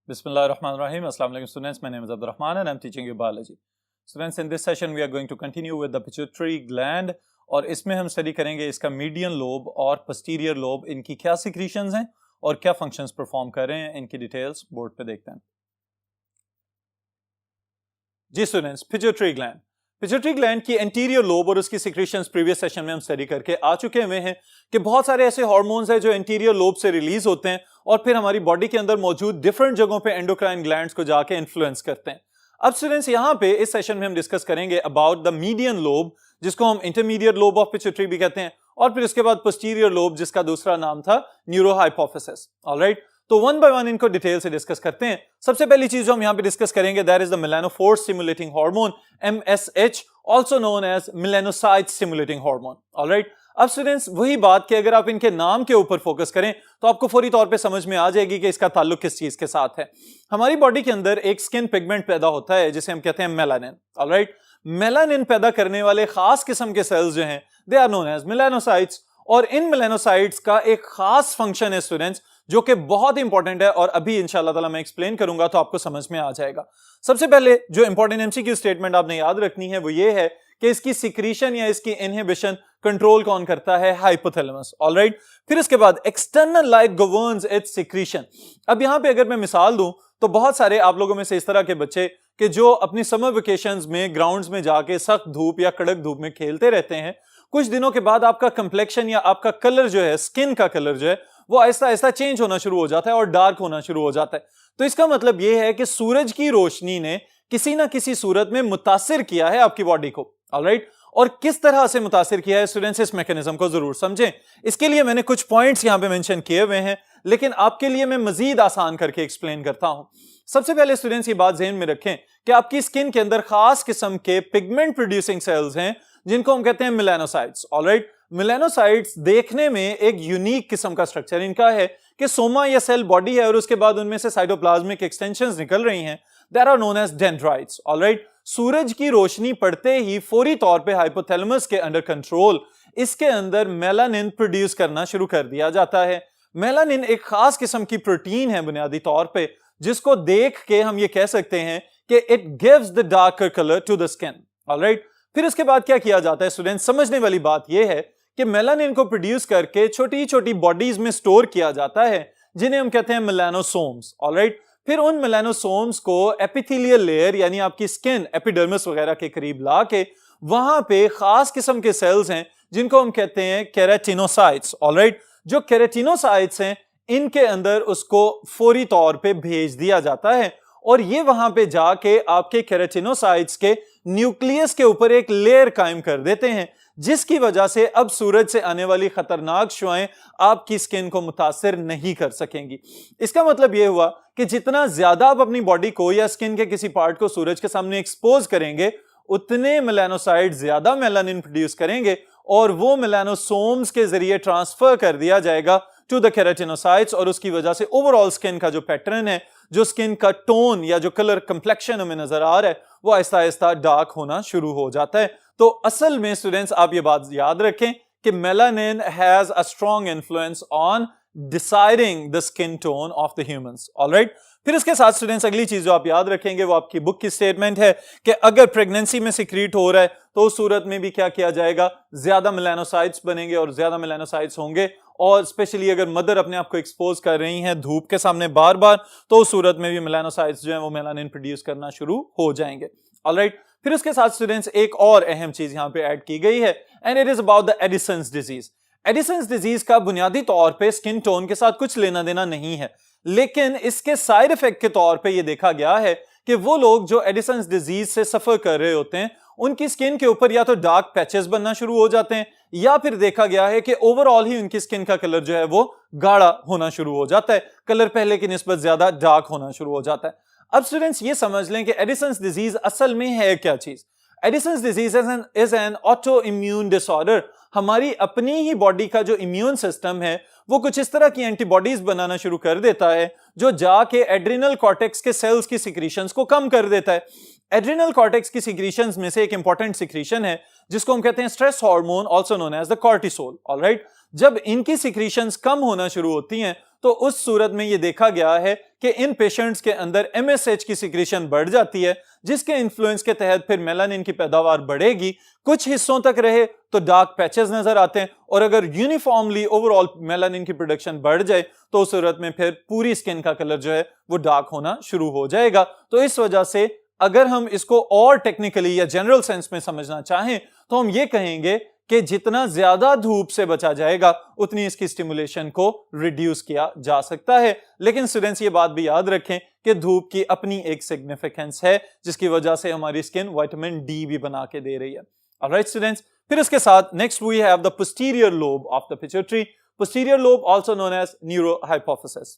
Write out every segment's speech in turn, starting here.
Bismillahirrahmanirrahim. Assalamu alaikum students. My name is Abdul Rahman and I'm teaching you biology. Students, in this session we are going to continue with the pituitary gland और इसमें हम study करेंगे इसका median lobe और posterior lobe, इनकी क्या secretions हैं और क्या फंक्शंस परफॉर्म कर रहे हैं, इनकी डिटेल्स बोर्ड पे देखते हैं। जी स्टूडेंट्स, पिट्यूटरी ग्लैंड की एंटीरियर लोब और उसकी सिक्रीशंस प्रीवियस सेशन में हम स्टडी करके आ चुके हुए हैं कि बहुत सारे ऐसे हार्मोन्स हैं जो एंटीरियर लोब से रिलीज होते हैं और फिर हमारी बॉडी के अंदर मौजूद डिफरेंट जगहों पे एंडोक्राइन ग्लैंड्स को जाके इन्फ्लुएंस करते हैं। अब स्टूडेंट्स यहाँ पे इस सेशन में हम डिस्कस करेंगे अबाउट द मीडियन लोब, जिसको हम इंटरमीडिएट लोब ऑफ पिट्यूटरी भी कहते हैं, और फिर उसके बाद पोस्टीरियर लोब जिसका दूसरा नाम था न्यूरोहाइपोफिसिस। ऑलराइट, तो वन बाय वन इनको डिटेल से डिस्कस करते हैं। सबसे पहली चीज जो हम यहाँ पे डिस्कस करेंगे that is the melanophore stimulating hormone, MSH, also known as melanocyte stimulating hormone. Alright, अब स्टूडेंट्स वही बात कि अगर आप इनके नाम के ऊपर फोकस करें तो आपको फौरी तौर पे समझ में आ जाएगी कि इसका ताल्लुक किस चीज के साथ है। हमारी बॉडी के अंदर एक स्किन पिगमेंट पैदा होता है जिसे हम कहते हैं मेलानिन। ऑलराइट, मेलानिन पैदा करने वाले खास किस्म के सेल्स जो हैं they are known as melanocytes, और इन मेलानोसाइट्स का एक खास फंक्शन है स्टूडेंट्स जो कि बहुत इंपॉर्टेंट है और अभी इंशाल्लाह ताला मैं एक्सप्लेन करूंगा तो आपको समझ में आ जाएगा। सबसे पहले जो इंपॉर्टेंट एमसीक्यू स्टेटमेंट आपने याद रखनी है वो ये है कि इसकी सिक्रीशन या इसकी इनहिबिशन कंट्रोल कौन करता है? हाइपोथैलेमस। ऑलराइट, फिर इसके बाद external light governs it's secretion. अब यहां पे अगर मैं मिसाल दूं तो बहुत सारे आप लोगों में से इस तरह के बच्चे कि जो अपनी समर वेकेशंस में ग्राउंड्स में जाके सख्त धूप या कड़क धूप में खेलते रहते हैं, कुछ दिनों के बाद आपका कंप्लेक्शन या आपका कलर जो है, स्किन का कलर जो है वो आहिस्ता आहिस्ता चेंज होना शुरू हो जाता है और डार्क होना शुरू हो जाता है। तो इसका मतलब यह है कि सूरज की रोशनी ने किसी ना किसी सूरत में मुतासिर किया है आपकी बॉडी को। ऑलराइट, और किस तरह से मुतासिर किया है स्टूडेंट्स, इस मैकेनिज्म को जरूर समझें। इसके लिए मैंने कुछ पॉइंट्स यहां पे मेंशन किए हुए हैं, लेकिन आपके लिए मैं मजीद आसान करके एक्सप्लेन करता हूं। सबसे पहले स्टूडेंट्स ये बात ज़हन में रखें कि आपकी स्किन के अंदर खास किस्म के पिगमेंट प्रोड्यूसिंग सेल्स हैं जिनको हम कहते हैं मेलानोसाइट्स। ऑलराइट, मेलानोसाइट्स देखने में एक यूनिक किस्म का स्ट्रक्चर इनका है कि सोमा या सेल बॉडी है और उसके बाद उनमें से साइटोप्लाज्मिक एक्सटेंशंस निकल रही हैं, that are known as dendrites. Alright, सूरज की रोशनी पड़ते ही फौरी तौर पे हाइपोथैलेमस के अंडर कंट्रोल इसके अंदर मेलानिन प्रोड्यूस करना शुरू कर दिया जाता है। मेलानिन एक खास किस्म की प्रोटीन है बुनियादी तौर पे, जिसको देख के हम ये कह सकते हैं कि it gives the darker colour to the skin. Alright, फिर उसके बाद क्या किया जाता है स्टूडेंट, समझने वाली बात यह है कि मेलानिन को प्रोड्यूस करके छोटी छोटी बॉडीज में स्टोर किया जाता है जिन्हें हम कहते हैं मेलानोसोम्स। ऑलराइट, फिर उन मेलानोसोम्स को एपिथेलियल लेयर यानी आपकी स्किन एपिडर्मिस वगैरह के करीब ला के वहां पे खास किस्म के सेल्स हैं जिनको हम कहते हैं केराटिनोसाइट्स। ऑलराइट, जो केराटिनोसाइट्स हैं इनके अंदर उसको फौरी तौर पे भेज दिया जाता है और ये वहां पे जाके आपके केराटिनोसाइट्स के न्यूक्लियस के ऊपर एक लेयर कायम कर देते हैं, जिसकी वजह से अब सूरज से आने वाली खतरनाक शुआएं आपकी स्किन को मुतासिर नहीं कर सकेंगी। इसका मतलब यह हुआ कि जितना ज्यादा आप अपनी बॉडी को या स्किन के किसी पार्ट को सूरज के सामने एक्सपोज करेंगे उतने मेलानोसाइट ज्यादा मेलानिन प्रोड्यूस करेंगे और वो मेलानोसोम्स के जरिए ट्रांसफर कर दिया जाएगा टू द केराटिनोसाइट्स और उसकी वजह से ओवरऑल स्किन का जो पैटर्न है, जो स्किन का टोन या जो कलर कंप्लेक्शन हमें नजर आ रहा है वो आहिस्ता आहिस्ता डार्क होना शुरू हो जाता है। तो असल में स्टूडेंट्स आप ये बात याद रखें कि melanin has a strong influence on deciding the skin tone of the humans. Alright, फिर इसके साथ स्टूडेंट्स अगली चीज जो आप याद रखेंगे वो आपकी बुक की स्टेटमेंट है कि अगर प्रेगनेंसी में सिक्रीट हो रहा है तो उस सूरत में भी क्या किया जाएगा, ज्यादा मेलानोसाइट्स बनेंगे और ज्यादा मेलानोसाइट्स होंगे, और स्पेशली अगर मदर अपने आप को एक्सपोज कर रही हैं धूप के सामने बार बार तो उस सूरत में भी मेलानोसाइट्स जो है वो मेलानिन प्रोड्यूस करना शुरू हो जाएंगे। ऑलराइट, फिर उसके साथ स्टूडेंट्स एक और अहम चीज यहां पे ऐड की गई है and it is about the Edison's disease. Edison's disease का बुनियादी तौर पे स्किन टोन के साथ कुछ लेना देना नहीं है, लेकिन इसके साइड इफेक्ट के तौर पे ये देखा गया है कि वो लोग जो एडिसन्स डिजीज से सफर कर रहे होते हैं उनकी स्किन के ऊपर या तो डार्क पैचेस बनना शुरू हो जाते हैं या फिर देखा गया है कि ओवरऑल ही उनकी स्किन का कलर जो है वो गाढ़ा होना शुरू हो जाता है, कलर पहले की निस्बत ज्यादा डार्क होना शुरू हो जाता है। अब स्टूडेंट्स ये समझ लें कि एडिसन्स डिजीज असल में है क्या चीज। Edison's disease is an auto immune disorder. हमारी अपनी ही बॉडी का जो इम्यून सिस्टम है वो कुछ इस तरह की एंटीबॉडीज बनाना शुरू कर देता है जो जाके एड्रिनल कॉर्टेक्स के सेल्स की सिक्रीशंस को कम कर देता है। एड्रिनल कॉर्टेक्स की सिक्रीशंस में से एक इंपॉर्टेंट सिक्रीशन है जिसको हम कहते हैं stress hormone, also known as the cortisol. Alright, जब इनकी सिक्रीशंस कम होना शुरू होती हैं तो उस सूरत में ये देखा गया है कि इन पेशेंट्स के अंदर MSH की सिक्रीशन बढ़ जाती है, जिसके इन्फ्लुएंस के तहत फिर मेलानिन की पैदावार बढ़ेगी, कुछ हिस्सों तक रहे तो डार्क पैचेस नजर आते हैं, और अगर यूनिफॉर्मली ओवरऑल मेलानिन की प्रोडक्शन बढ़ जाए तो उस सूरत में फिर पूरी स्किन का कलर जो है वो डार्क होना शुरू हो जाएगा। तो इस वजह से अगर हम इसको और टेक्निकली या जनरल सेंस में समझना चाहें तो हम ये कहेंगे कि जितना ज्यादा धूप से बचा जाएगा उतनी इसकी स्टिमुलेशन को रिड्यूस किया जा सकता है। लेकिन स्टूडेंट्स ये बात भी याद रखें कि धूप की अपनी एक सिग्निफिकेंस है, जिसकी वजह से हमारी स्किन विटामिन डी भी बना के दे रही है। ऑलराइट स्टूडेंट्स, फिर इसके साथ next we have the posterior lobe of the pituitary, posterior lobe also known as neurohypophysis.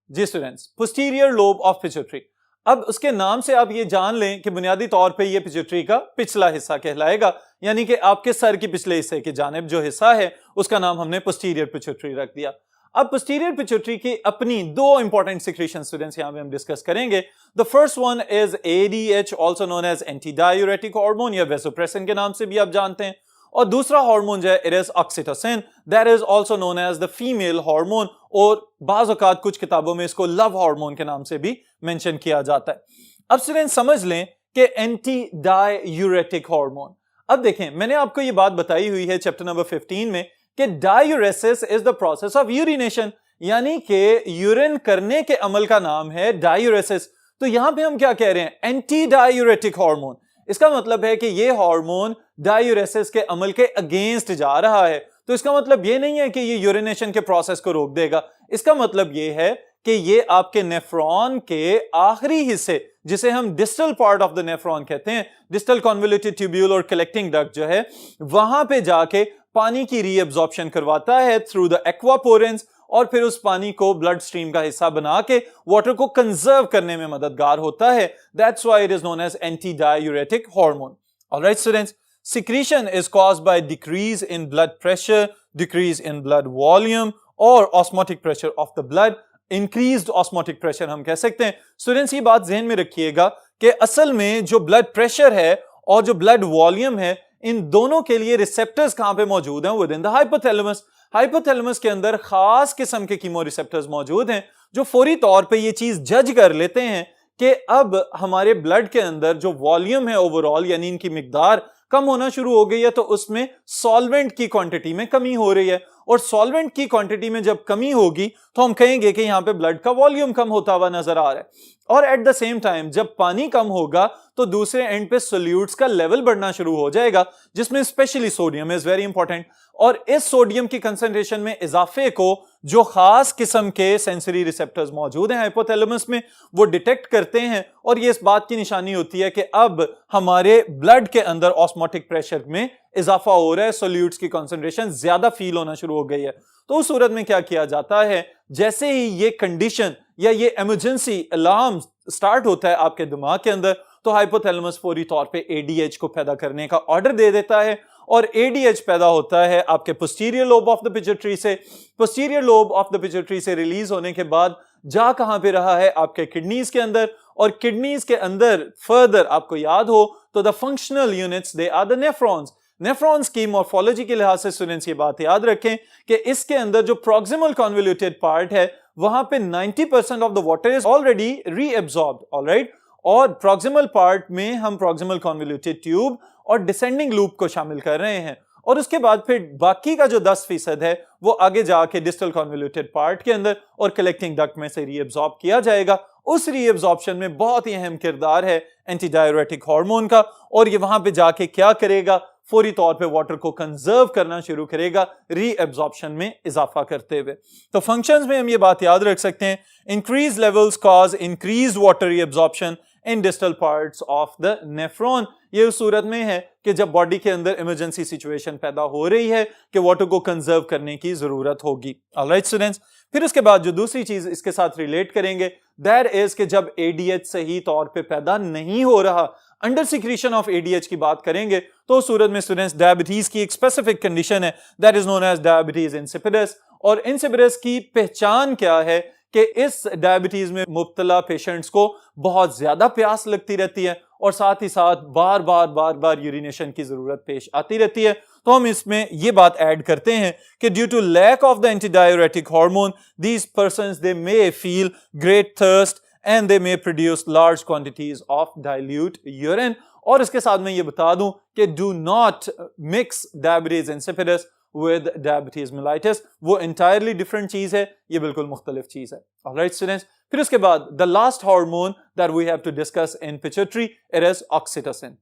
जी students, posterior lobe of pituitary, अब उसके नाम से आप ये जान लें कि बुनियादी तौर पे ये पिट्यूटरी का पिछला हिस्सा कहलाएगा, यानी कि आपके सर के पिछले हिस्से की जानिब जो हिस्सा है उसका नाम हमने पोस्टीरियर पिट्यूटरी रख दिया। अब पोस्टीरियर पिट्यूटरी की अपनी दो इंपॉर्टेंट सिक्रीशन स्टूडेंट्स यहां पे हम डिस्कस करेंगे। The first one is ADH, also known as anti diuretic hormone या वेसोप्रेसिन के नाम से भी आप जानते हैं, और दूसरा हार्मोन जो है it is oxytocin, that is also known as the female hormone, और बाज़ औक़ात कुछ किताबों में इसको लव हार्मोन के नाम से भी मेंशन किया जाता है। अब स्टूडेंट समझ लें कि एंटी डायूरेटिक हार्मोन, अब देखें मैंने आपको ये बात बताई हुई है चैप्टर नंबर 15 में कि diuresis is the process of urination, यानी कि यूरिन करने के अमल का नाम है डायूरेसिस। तो यहां पे हम क्या कह रहे हैं, एंटी डायूरेटिक हार्मोन। इसका मतलब है कि ये हार्मोन डायूरेसिस के अमल के अगेंस्ट जा रहा है। तो इसका मतलब ये नहीं है कि ये यूरिनेशन के प्रोसेस को रोक देगा, इसका मतलब ये है कि ये आपके नेफ्रॉन के आखिरी हिस्से, जिसे हम distal part of the nephron कहते हैं, डिस्टल कन्वोल्यूटेड ट्यूब्यूल और कलेक्टिंग डक्ट जो है, वहां पे जाके पानी की रीअब्जॉर्प्शन करवाता है थ्रू द एक्वापोरेंस, और फिर उस पानी को ब्लड स्ट्रीम का हिस्सा बना के वाटर को कंजर्व करने में मददगार होता है। That's why it is known as anti diuretic hormone. Alright students, secretion is caused by decrease in blood pressure, decrease in blood volume और osmotic pressure of the blood, increased osmotic pressure हम कह सकते हैं। Students ये बात ज़हन में रखिएगा कि असल में जो ब्लड प्रेशर है और जो ब्लड वॉल्यूम है, इन दोनों के लिए रिसेप्टर्स कहां पे मौजूद हैं, with in the hypothalamus. Hypothalamus के अंदर खास किस्म के कीमो रिसेप्टर्स मौजूद हैं जो फौरी तौर पे ये चीज जज कर लेते हैं कि अब हमारे ब्लड के अंदर जो वॉल्यूम है ओवरऑल, यानी इनकी मिकदार कम होना शुरू हो गई है, तो उसमें सॉल्वेंट की क्वांटिटी में कमी हो रही है, और सॉल्वेंट की क्वांटिटी में जब कमी होगी तो हम कहेंगे कि यहां पे ब्लड का वॉल्यूम कम होता हुआ नजर आ रहा है। और एट द सेम टाइम जब पानी कम होगा तो दूसरे एंड पे सोल्यूट्स का लेवल बढ़ना शुरू हो जाएगा, जिसमें specially sodium is very important. और इस सोडियम की कंसंट्रेशन में इजाफे को जो खास किस्म के सेंसरी रिसेप्टर्स मौजूद हैं हाइपोथैलेमस में, वो डिटेक्ट करते हैं, और ये इस बात की निशानी होती है कि अब हमारे ब्लड के अंदर ऑस्मोटिक प्रेशर में इजाफा हो रहा है, सोल्यूट्स की कंसंट्रेशन ज्यादा फील होना शुरू हो गई है। तो उस सूरत में क्या किया जाता है, जैसे ही ये कंडीशन या ये इमरजेंसी अलार्म स्टार्ट होता है आपके दिमाग के अंदर, तो हाइपोथैलेमस फौरी तौर पे ADH को पैदा करने का ऑर्डर दे देता है, और ADH पैदा होता है आपके posterior lobe of the pituitary से। Posterior lobe of the pituitary से रिलीज होने के बाद जा कहां पे रहा है, आपके किडनीज के अंदर, और किडनीज के अंदर फर्दर आपको याद हो तो the functional units they are the nephrons. Nephrons की मॉर्फोलॉजी के लिहाज से स्टूडेंट्स ये बात याद रखें कि इसके अंदर जो प्रॉक्सिमल कन्वोल्यूटेड पार्ट है वहां पे 90% of the water is already reabsorbed, alright, और प्रॉक्सिमल पार्ट में हम प्रॉक्सिमल कन्वोल्यूटेड ट्यूब और डिसेंडिंग लूप को शामिल कर रहे हैं, और उसके बाद फिर बाकी का जो 10% है वो आगे जाके डिस्टल कन्वोल्यूटेड पार्ट के अंदर और कलेक्टिंग डक्ट में से रीएब्सॉर्ब किया जाएगा। उस रीएब्सॉर्प्शन में बहुत ही अहम किरदार है एंटी डायूरेटिक हार्मोन का, और ये वहां पे जाके क्या करेगा, फौरी तौर पे वाटर को कंजर्व करना शुरू करेगा रीएब्सॉर्प्शन में इजाफा करते हुए। तो फंक्शंस में हम ये बात याद रख सकते हैं, increase levels cause increase water reabsorption in distal parts of the nephron. ये उस सूरत में है कि जब बॉडी के अंदर इमरजेंसी सिचुएशन पैदा हो रही है कि वाटर को कंजर्व करने की जरूरत होगी। ऑलराइट स्टूडेंट्स, फिर उसके बाद जो दूसरी चीज इसके साथ रिलेट करेंगे दैट इज कि जब ADH सही तौर पे पैदा नहीं हो रहा, अंडर सिक्रीशन ऑफ ADH की बात करेंगे तो उस सूरत में स्टूडेंट्स डायबिटीज की एक स्पेसिफिक कंडीशन है that is known as diabetes insipidus. और इंसिपिडस की पहचान क्या है कि इस डायबिटीज में मुब्तला पेशेंट्स को बहुत ज्यादा प्यास लगती रहती है और साथ ही साथ बार बार यूरिनेशन की जरूरत पेश आती रहती है। तो हम इसमें ये बात ऐड करते हैं कि due to lack of the antidiuretic hormone these persons they may feel great thirst and they may produce large quantities of dilute urine. और इसके साथ मैं ये बता दूं कि do not mix diabetes insipidus with diabetes mellitus, वो entirely different चीज है, ये बिल्कुल मुख्तलिफ चीज है। ऑलराइट स्टूडेंट्स, फिर उसके बाद the last hormone that we have to discuss in pituitary, it is oxytocin.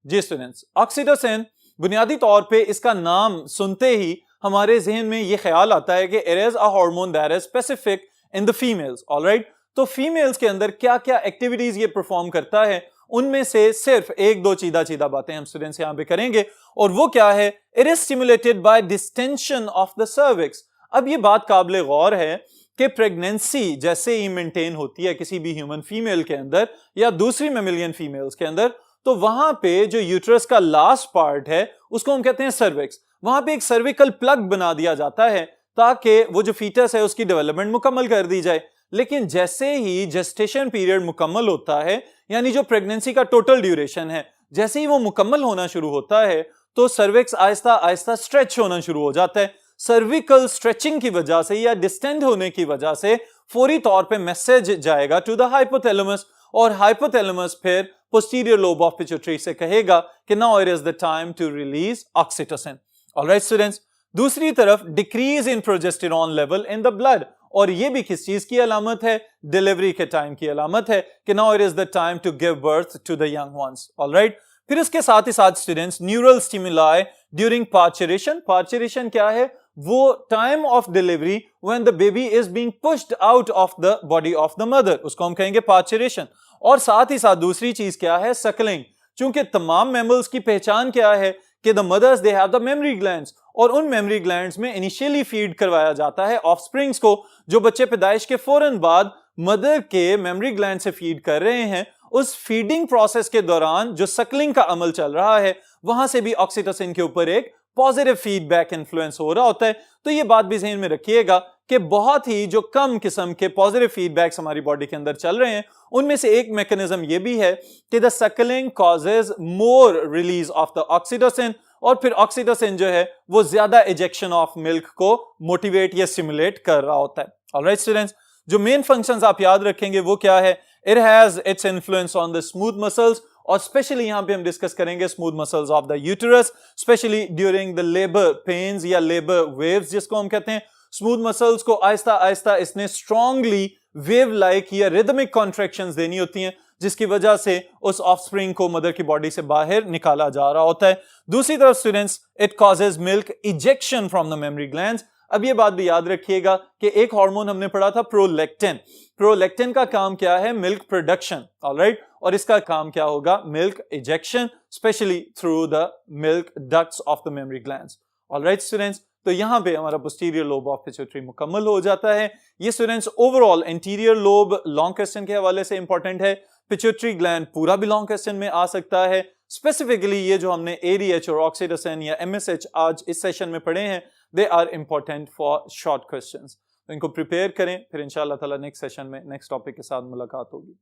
जी स्टूडेंट्स, ऑक्सीटोसिन बुनियादी तौर पे इसका नाम सुनते ही हमारे जहन में ये ख्याल आता है कि it is a hormone that is specific in the females. Alright, तो फीमेल्स के अंदर क्या क्या एक्टिविटीज ये परफॉर्म करता है, उनमें से सिर्फ एक दो चीदा बातें हम स्टूडेंट्स यहां पे करेंगे, और वो क्या है, it is stimulated by distension of the cervix. अब ये बात काबिल गौर है कि प्रेगनेंसी जैसे ही मेंटेन होती है किसी भी ह्यूमन फीमेल के अंदर या दूसरी मेमिलियन फीमेल्स के अंदर, तो वहां पे जो यूट्रस का लास्ट पार्ट है उसको हम कहते हैं सर्विक्स। वहां पे एक सर्विकल प्लग बना दिया जाता है ताकि वो जो फीटस है उसकी डेवलपमेंट मुकम्मल कर दी जाए। लेकिन जैसे ही जेस्टेशन पीरियड मुकम्मल होता है, यानी जो प्रेगनेंसी का टोटल ड्यूरेशन है, जैसे ही वो मुकम्मल होना शुरू होता है तो सर्विक्स आहिस्ता आहिस्ता स्ट्रेच होना शुरू हो जाता है। सर्विकल स्ट्रेचिंग की वजह से या डिस्टेंड होने की वजह से फौरी तौर पे मैसेज जाएगा टू द हाइपोथैलेमस, और हाइपोथैलेमस फिर पोस्टीरियर लोब ऑफ पिट्यूटरी से कहेगा कि now it is the time to release oxytocin. Alright students, दूसरी तरफ decrease in progesterone level in the blood, और ये भी किस चीज की अलामत है, डिलीवरी के टाइम की अलामत है कि now it is the time to give birth to the young ones. Alright, फिर इसके साथ ही साथ students neural stimuli during parturition. Parturition क्या है, वो time of delivery when the baby is being pushed out of the body of the mother, उसको हम कहेंगे पार्चुरेशन। और साथ ही साथ दूसरी चीज क्या है, सकलिंग। चूंकि तमाम मैमल्स की पहचान क्या है कि the mothers they have the mammary glands, और उन मेमोरी ग्लैंड्स में इनिशियली फीड करवाया जाता है ऑफस्प्रिंग्स को। जो बच्चे पैदाइश के फौरन बाद मदर के मेमोरी ग्लैंड से फीड कर रहे हैं, उस फीडिंग प्रोसेस के दौरान जो सकलिंग का अमल चल रहा है, वहां से भी ऑक्सीटोसिन के ऊपर एक पॉजिटिव फीडबैक इन्फ्लुएंस हो रहा होता है। तो ये बात भी ज़हन में रखिएगा कि बहुत ही जो कम किस्म के पॉजिटिव फीडबैक्स हमारी बॉडी के अंदर चल रहे हैं, उनमें से एक मैकेनिज्म ये भी है कि the Suckling causes more release of the oxytocin, और फिर ऑक्सीटोसिन जो है वो ज्यादा इजेक्शन ऑफ मिल्क को मोटिवेट या स्टिमुलेट कर रहा होता है। ऑलराइट स्टूडेंट्स, जो मेन फंक्शंस आप याद रखेंगे वो क्या है, it has its influence on the smooth muscles, और स्पेशली यहां पे हम डिस्कस करेंगे smooth muscles of the uterus, specially during the labour pains या लेबर वेव्स जिसको हम कहते हैं। स्मूथ मसल्स को आहिस्ता आहिस्ता इसने स्ट्रांगली वेव लाइक या रिदमिक कॉन्ट्रैक्शंस देनी होती हैं, जिसकी वजह से उस ऑफस्प्रिंग को मदर की बॉडी से बाहर निकाला जा रहा होता है। दूसरी तरफ students, it causes milk ejection from the mammary glands. अब ये बात भी याद रखिएगा कि एक हार्मोन हमने पढ़ा था प्रोलैक्टिन। प्रोलैक्टिन का काम क्या है, मिल्क प्रोडक्शन। ऑलराइट, और इसका काम क्या होगा, milk ejection, specially through the milk ducts of the mammary glands. Alright students, तो यहां पे हमारा पोस्टीरियर लोब ऑफ पिट्यूटरी मुकम्मल हो जाता है। ये students overall anterior lobe long question के हवाले से इंपॉर्टेंट है, पिट्यूटरी ग्लैंड पूरा भी लॉन्ग क्वेश्चन में आ सकता है। स्पेसिफिकली ये जो हमने एडीएच और ऑक्सीटोसिन या एमएसएच आज इस सेशन में पढ़े हैं, they are important for short questions. तो इनको प्रिपेयर करें, फिर इंशाल्लाह ताला नेक्स्ट सेशन में नेक्स्ट टॉपिक के साथ मुलाकात होगी।